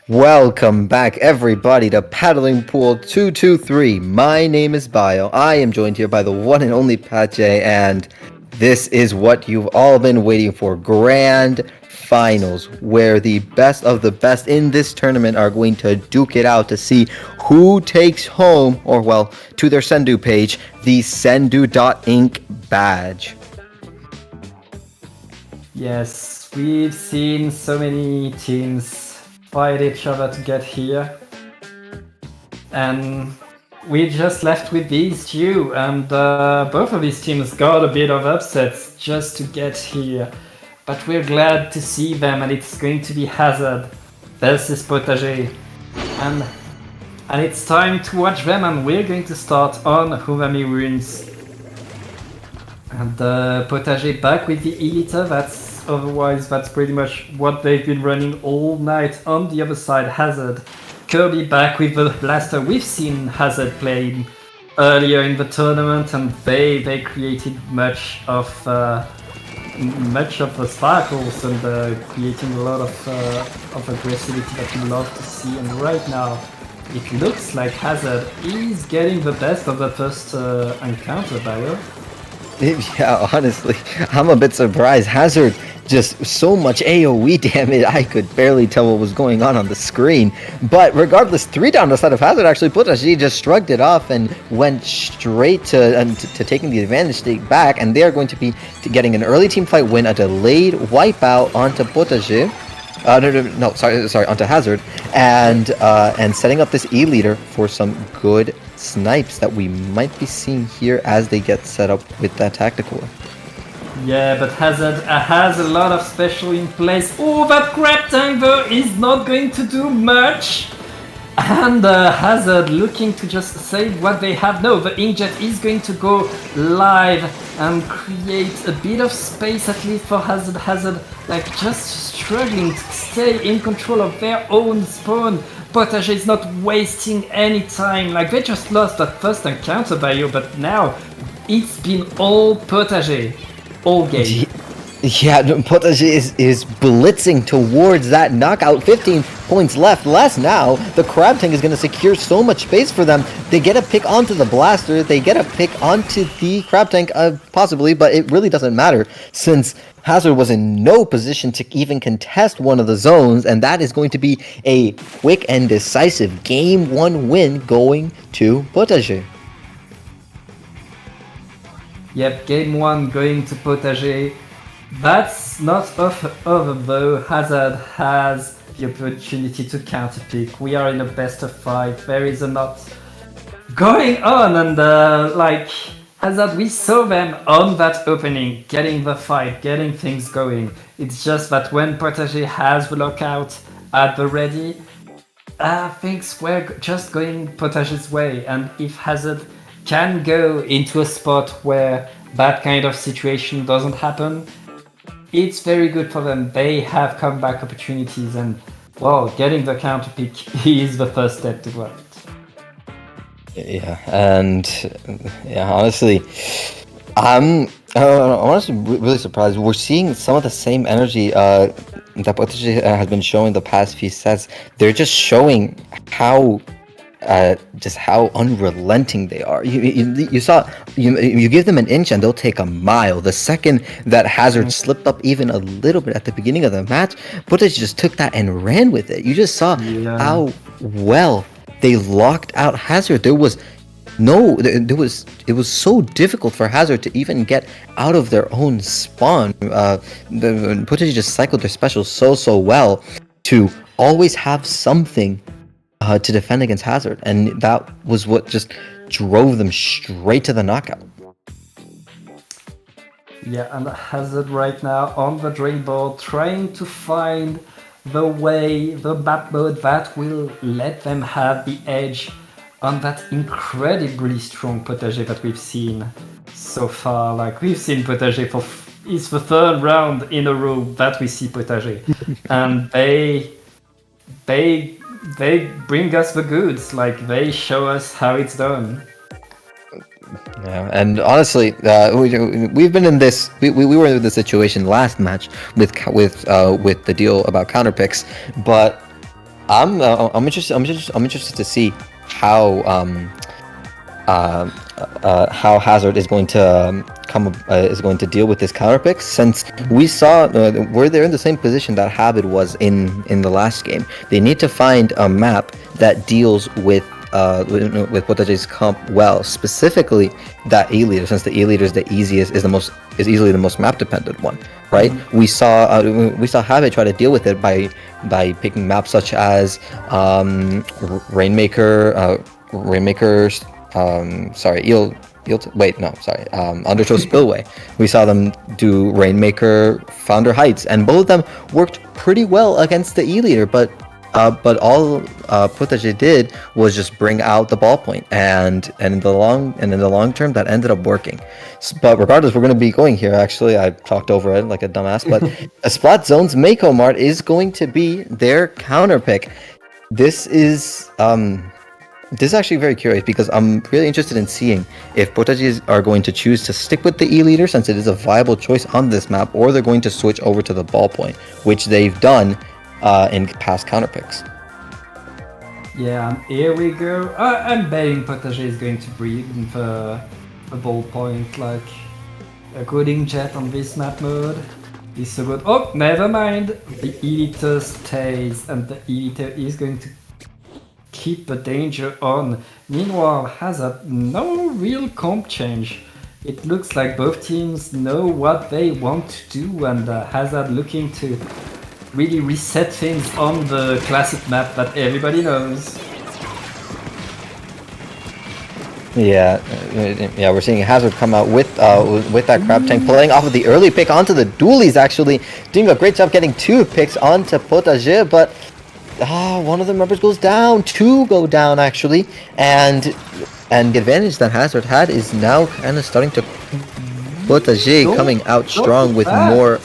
Welcome back, everybody, to Paddling Pool 223. My name is Bio. I am joined here by the one and only Pache, and this is what you've all been waiting for. Grand Finals, where the best of the best in this tournament are going to duke it out to see who takes home, or well, to their Sendu page, the Sendu.Inc badge. Yes, we've seen so many teams fight each other to get here. And we just left with these two, and both of these teams got a bit of upsets just to get here. But we're glad to see them, and it's going to be Hazard versus Potager. And it's time to watch them, and we're going to start on Umami Ruins. And Potager back with the Elita, that's pretty much what they've been running all night. On the other side, Hazard. Kirby back with the Blaster. We've seen Hazard playing earlier in the tournament, and they created much of the sparkles and creating a lot of aggressivity that you love to see. And right now, it looks like Hazard is getting the best of the first encounter Bio. Yeah, honestly, I'm a bit surprised. Hazard just so much AoE damage, I could barely tell what was going on the screen. But regardless, 3 down the side of Hazard actually put us. She just shrugged it off and went straight to taking the advantage state back. And they are going to be getting an early team fight win, a delayed wipeout onto Potager. Sorry, onto Hazard, and setting up this E-leader for some good snipes that we might be seeing here as they get set up with that tactical. Yeah, but Hazard has a lot of special in place. Oh, that grab tank though is not going to do much. And Hazard looking to just save what they have. No, the Inkjet is going to go live and create a bit of space at least for Hazard. Hazard like just struggling to stay in control of their own spawn. Potager is not wasting any time. Like they just lost that first encounter by you, but now it's been all Potager all game. Yeah, Potager is blitzing towards that knockout. 15 points less now. The Crab Tank is going to secure so much space for them. They get a pick onto the Blaster. They get a pick onto the Crab Tank, possibly, but it really doesn't matter since Hazard was in no position to even contest one of the zones, and that is going to be a quick and decisive Game 1 win going to Potager. Yep, Game 1 going to Potager. That's not over though. Hazard has the opportunity to counterpick. We are in a best of 5. There is a lot going on, and Hazard, we saw them on that opening, getting the fight, getting things going. It's just that when Potager has the lockout at the ready, things were just going Potager's way, and if Hazard can go into a spot where that kind of situation doesn't happen, it's very good for them. They have comeback opportunities, and well, getting the counter pick is the first step to it. Yeah, and yeah, honestly, I'm honestly really surprised. We're seeing some of the same energy that Potager has been showing the past few sets. They're just showing how unrelenting they are. You saw you give them an inch and they'll take a mile. The second that Hazard slipped up even a little bit at the beginning of the match, Potager just took that and ran with it. You just saw how well they locked out Hazard. It was so difficult for Hazard to even get out of their own spawn. Potager just cycled their specials so well to always have something to defend against Hazard, and that was what just drove them straight to the knockout. Yeah, and Hazard right now on the drain board, trying to find the way, the map mode that will let them have the edge on that incredibly strong Potager that we've seen so far. Like, we've seen Potager it's the 3rd round in a row that we see Potager. And they bring us the goods, like they show us how it's done. Yeah, and honestly, we've been in this. We were in this situation last match with the deal about counter picks, but I'm interested to see how how Hazard is going to is going to deal with this counter pick, since we saw where they're in the same position that Habit was in the last game. They need to find a map that deals with Potage's comp well, specifically that E leader, since the E leader is the easiest, is easily the most map dependent one, right? Mm-hmm. We saw Habit try to deal with it by picking maps such as Rainmaker, Undertow Spillway. We saw them do Rainmaker, Founder Heights, and both of them worked pretty well against the E leader, but all Potager did was just bring out the ballpoint, and in the long term that ended up working. But regardless, we're going to be going here. Actually, I talked over it like a dumbass, but a Splat Zone's Mako Mart is going to be their counter pick. This is actually very curious, because I'm really interested in seeing if Potages are going to choose to stick with the E leader, since it is a viable choice on this map, or they're going to switch over to the ballpoint, which they've done in past counter picks. Yeah, here we go. I'm betting Potager is going to bring the ballpoint, like a good inkjet on this map mode. Is so good. Oh, never mind. The Eliter stays, and the Eliter is going to keep the danger on. Meanwhile, Hazard, no real comp change. It looks like both teams know what they want to do, and Hazard looking to really reset things on the classic map that everybody knows. Yeah, we're seeing Hazard come out with that crab tank, playing off of the early pick onto the dualies, actually doing a great job getting 2 picks onto Potager, but one of the members goes down, 2 go down actually, and the advantage that Hazard had is now kind of starting to Potager coming out strong with more.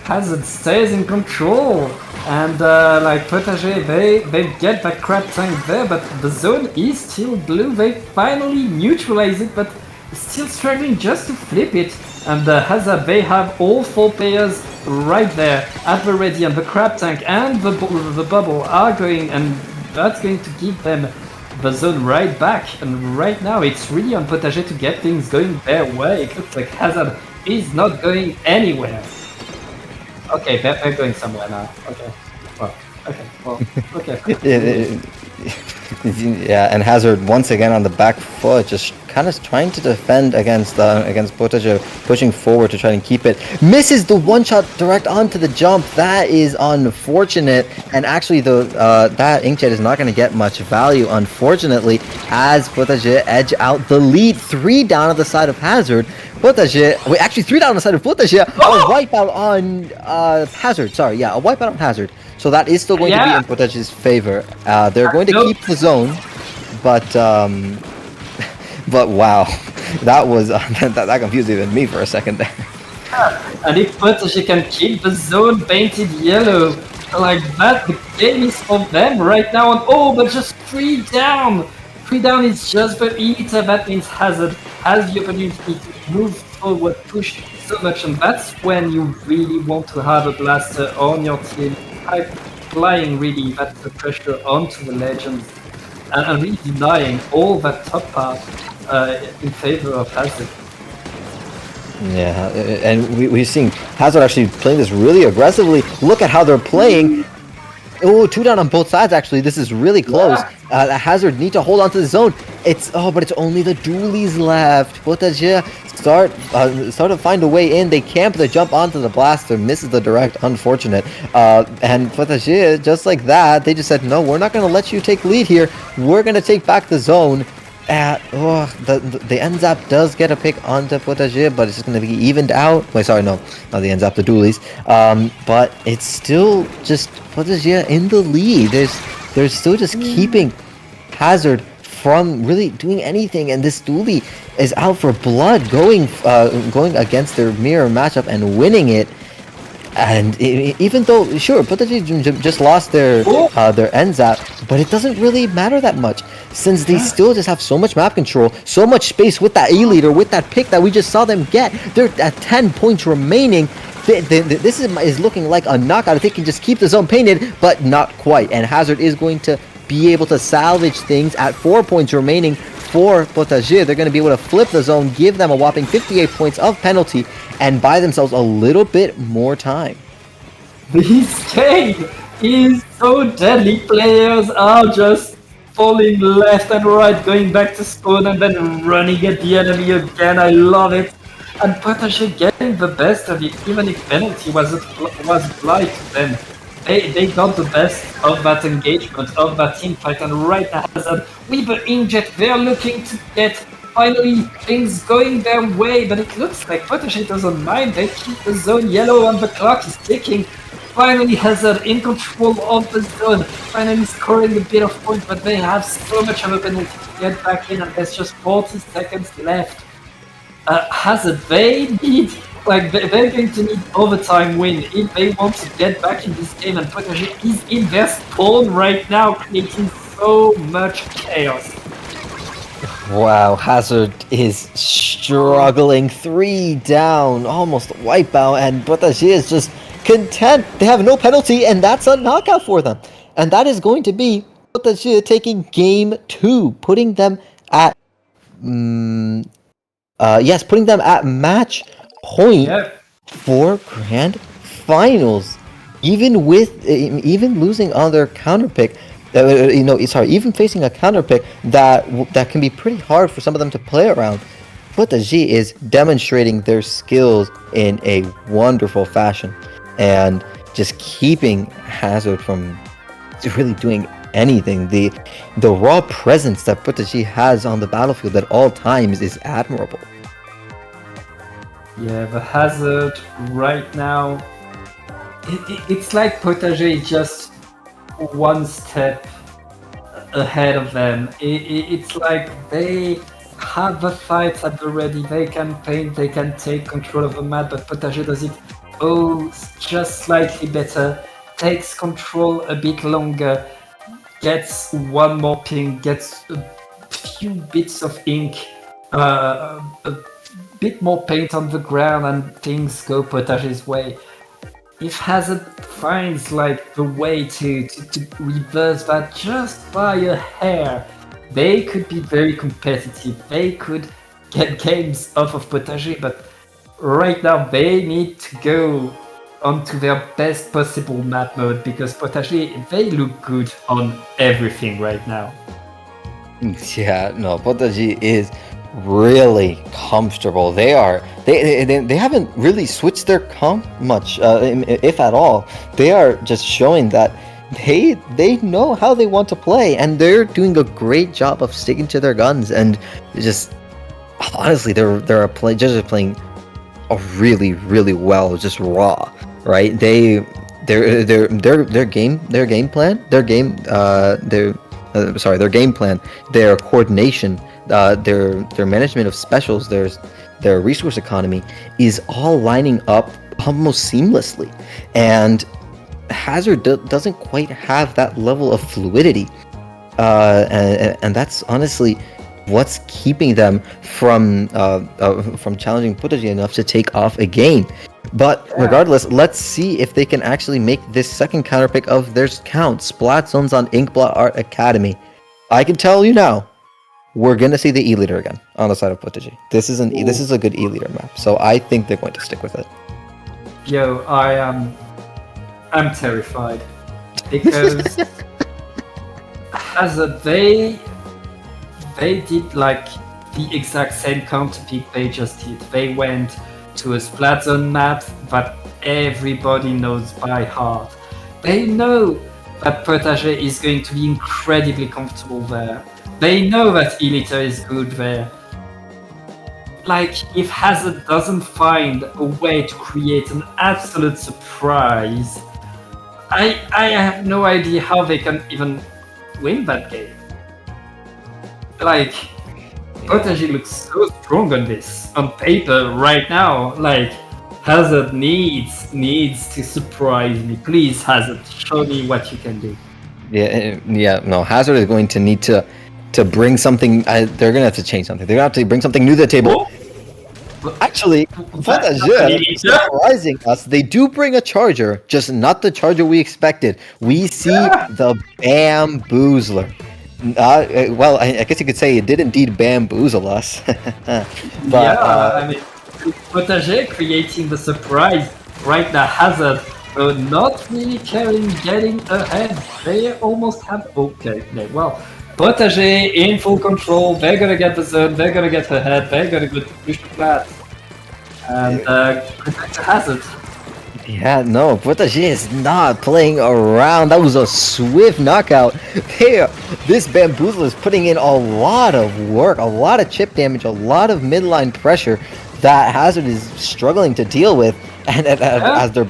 Hazard stays in control, and like Potager, they get that crab tank there, but the zone is still blue. They finally neutralize it, but still struggling just to flip it. And Hazard, they have all 4 players right there at the ready, and the crab tank and the bubble are going, and that's going to give them the zone right back. And right now it's really on Potager to get things going their way. It looks like Hazard is not going anywhere. Okay, they're going somewhere now. Okay. Yeah, and Hazard once again on the back foot, just kind of trying to defend against Potager, pushing forward to try and keep it. Misses the one shot direct onto the jump. That is unfortunate, and actually that inkjet is not going to get much value, unfortunately, as Potager edge out the lead. 3 down on the side of Hazard. Potager, wait, actually 3 down on the side of Potager. A wipeout on Hazard. Sorry, yeah, a wipeout on Hazard. So that is still going to be in Potager's favor. They're going to keep the zone, but wow, that was that confused even me for a second there. And if Potager can keep the zone painted yellow like that, the game is for them right now. And but just 3 down. 3 down is just the Eliter. That means Hazard has the opportunity to move forward, push so much, and that's when you really want to have a blaster on your team, applying really that pressure onto the legends, and really denying all that top part in favor of Hazard. Yeah, and we've seen Hazard actually playing this really aggressively. Look at how they're playing. Oh, 2 down on both sides, actually. This is really close. Hazard need to hold on to the zone. But it's only the dualies left. Potager start to find a way in. They camp the jump onto the blaster, misses the direct, unfortunate. And Potager, just like that, they just said, no, we're not going to let you take lead here. We're going to take back the zone. The NZAP does get a pick onto Potager, but it's just going to be evened out. Wait, sorry, no, not the NZAP, the dualies. But it's still just Potager in the lead. They're still just keeping Hazard from really doing anything, and this dually is out for blood, going against their mirror matchup and winning it. And even though, sure, Potager just lost their NZAP, but it doesn't really matter that much. since they still just have so much map control, so much space with that A-leader, with that pick that we just saw them get. They're at 10 points remaining. This is looking like a knockout if they can just keep the zone painted, but not quite. And Hazard is going to be able to salvage things at 4 points remaining for Potager. They're going to be able to flip the zone, give them a whopping 58 points of penalty, and buy themselves a little bit more time. This game is so deadly. Players are just falling left and right, going back to spawn and then running at the enemy again. I love it. And Potager getting the best of it, even if penalty was applied to them. They got the best of that engagement, of that team fight, and right now with the inkjet, they're looking to get finally things going their way, but it looks like Potager doesn't mind. They keep the zone yellow and the clock is ticking. Finally Hazard in control of the zone, finally scoring a bit of points, but they have so much of a penalty to get back in, and there's just 40 seconds left. Hazard, they're going to need overtime win if they want to get back in this game, and Potager is in their spawn right now, creating so much chaos. Wow, Hazard is struggling, 3 down, almost wipeout, and Potager is just content. They have no penalty, and that's a knockout for them. And that is going to be Potager taking game 2, putting them at putting them at match point for grand finals. Even losing on their counter pick, even facing a counter pick that can be pretty hard for some of them to play around. Potager is demonstrating their skills in a wonderful fashion, and just keeping Hazard from really doing anything. The raw presence that Potager has on the battlefield at all times is admirable. Yeah, the Hazard right now, it's like Potager is just one step ahead of them. It's like they have the fights at the ready, they can paint, they can take control of the map, but Potager does it just slightly better, takes control a bit longer, gets one more ping, gets a few bits of ink, a bit more paint on the ground, and things go Potager's way. If Hazard finds the way to reverse that just by a hair, they could be very competitive. They could get games off of Potager, but right now they need to go onto their best possible map mode, because Potager, they look good on everything right now. Yeah, no, Potager is really comfortable. They haven't really switched their comp much, if at all. They are just showing that they know how they want to play, and they're doing a great job of sticking to their guns, and just honestly they're playing really well, just raw, right? Their game plan, their coordination, their management of specials, their resource economy is all lining up almost seamlessly, and Hazard doesn't quite have that level of fluidity, and that's honestly what's keeping them from challenging Potager enough to take off a game. But regardless, let's see if they can actually make this second counter pick of theirs count. Splat zones on Inkblot Art Academy. I can tell you now, we're gonna see the E-leader again on the side of Potager. This is a good E-leader map, so I think they're going to stick with it. Yo, I'm terrified, because they did the exact same counter pick they just did. They went to a splat zone map that everybody knows by heart. They know that Potager is going to be incredibly comfortable there. They know that E-liter is good there. If Hazard doesn't find a way to create an absolute surprise, I have no idea how they can even win that game. Potager looks so strong on this, on paper right now. Hazard needs to surprise me. Please, Hazard, show me what you can do. No, Hazard is going to need to to bring something. They're gonna have to change something. They're gonna have to bring something new to the table. Actually, potager surprising us. They do bring a charger, just not the charger we expected. We see the bamboozler. Well, I guess you could say it did indeed bamboozle us. But, I mean, potager creating the surprise right now. Hazard, not really caring, getting ahead. They almost have. Okay, no, well. Potager in full control, they're gonna get the zone, they're gonna get ahead, they're gonna go push the flat. And protect the hazard. Yeah, no, potager is not playing around. That was a swift knockout. This bamboozler is putting in a lot of work, a lot of chip damage, a lot of midline pressure that Hazard is struggling to deal with. And as their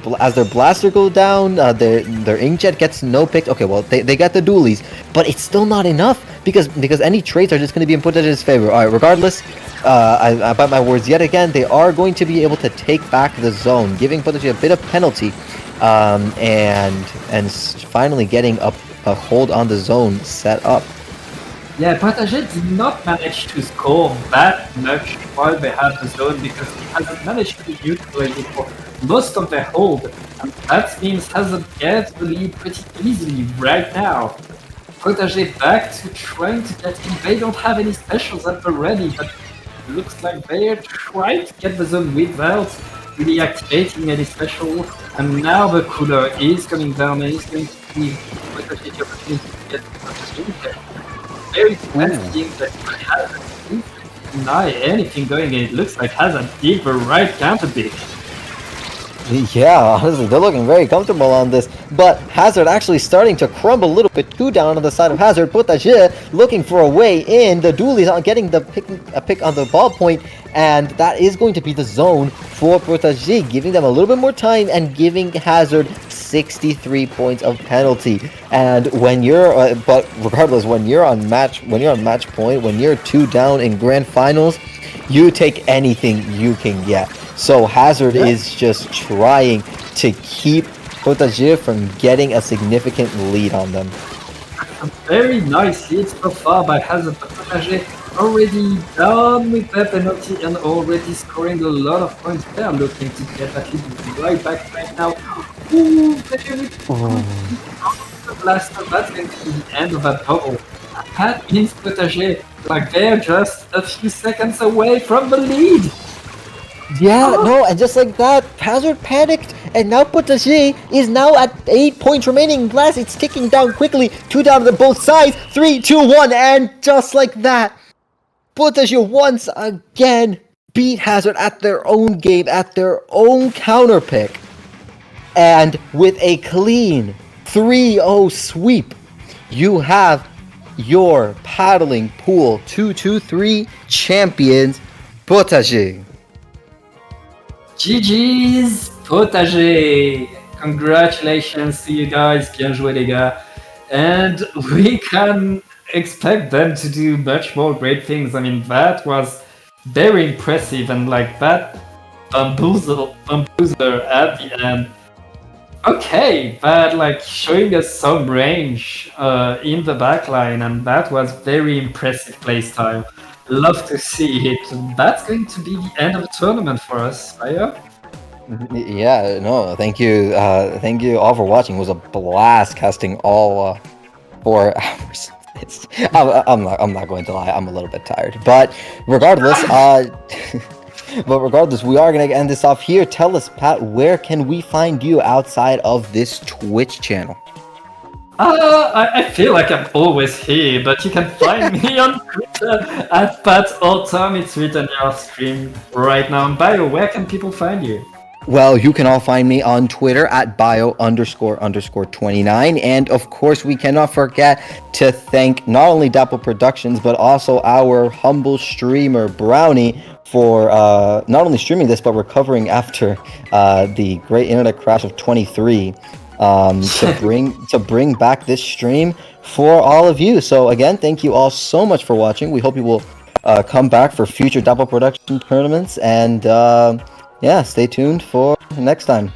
blaster goes down, their inkjet gets no pick. Okay, well they got the dualies, but it's still not enough because any trades are just going to be in Potager's favor. All right, regardless, I bite my words yet again. They are going to be able to take back the zone, giving Potager a bit of penalty, and finally getting a hold on the zone set up. Yeah, Potager did not manage to score that much while they had the zone because he hasn't managed to neutralize it for most of their hold. And that means Hazard gets the lead pretty easily right now. Potager back to trying to get in. They don't have any specials at the ready, but it looks like they're trying to get the zone without really activating any special. And now the cooler is coming down and he's going to give Potager the opportunity to get the very tempting that Hazard deny anything going in. It looks like Hazard did the right counter pick. Yeah, honestly, they're looking very comfortable on this, but Hazard actually starting to crumble a little bit too down on the side of Hazard. Potager looking for a way in. The dualies on getting the pick on the ball point, and that is going to be the zone for Potager, giving them a little bit more time and giving Hazard 63 points of penalty. And when you're, but regardless, when you're on match point, when you're 2 down in grand finals, you take anything you can get. So Hazard is just trying to keep Potager from getting a significant lead on them. A very nice lead so far by Hazard, but Potager already done with that penalty and already scoring a lot of points. They are looking to get that lead right back right now. Ooh, Potager with the blaster. That's going to be the end of that bubble. That means Potager, like they're just a few seconds away from the lead. Yeah, no, and just like that, Hazard panicked, and now Potager is now at 8 points remaining. Glass, it's ticking down quickly. 2 down to both sides. 3, 2, 1, and just like that, Potager once again beat Hazard at their own game, at their own counter pick. And with a clean 3-0 sweep, you have your paddling pool 2-2-3 champions, Potager. GG's Potager! Congratulations to you guys, bien joué les gars. And we can expect them to do much more great things. I mean, that was very impressive, and like that bamboozler at the end. Okay, but like showing us some range in the backline, and that was very impressive playstyle. Love to see it. That's going to be the end of the tournament for us, Aya. Yeah, no, thank you all for watching. It was a blast casting all 4 hours. I'm not going to lie, I'm a little bit tired, but regardless, we are gonna end this off here. Tell us, Pat, where can we find you outside of this Twitch channel? I feel like I'm always here, but you can find me on Twitter at PatAllTime. It's written in your stream right now. And Bio, where can people find you? Well, you can all find me on Twitter at bio__29. And of course, we cannot forget to thank not only Dapple Productions, but also our humble streamer, Brownie, for not only streaming this, but recovering after the great internet crash of 23. To bring back this stream for all of you. So again, thank you all so much for watching. We hope you will come back for future Dapple Production tournaments, and yeah, stay tuned for next time.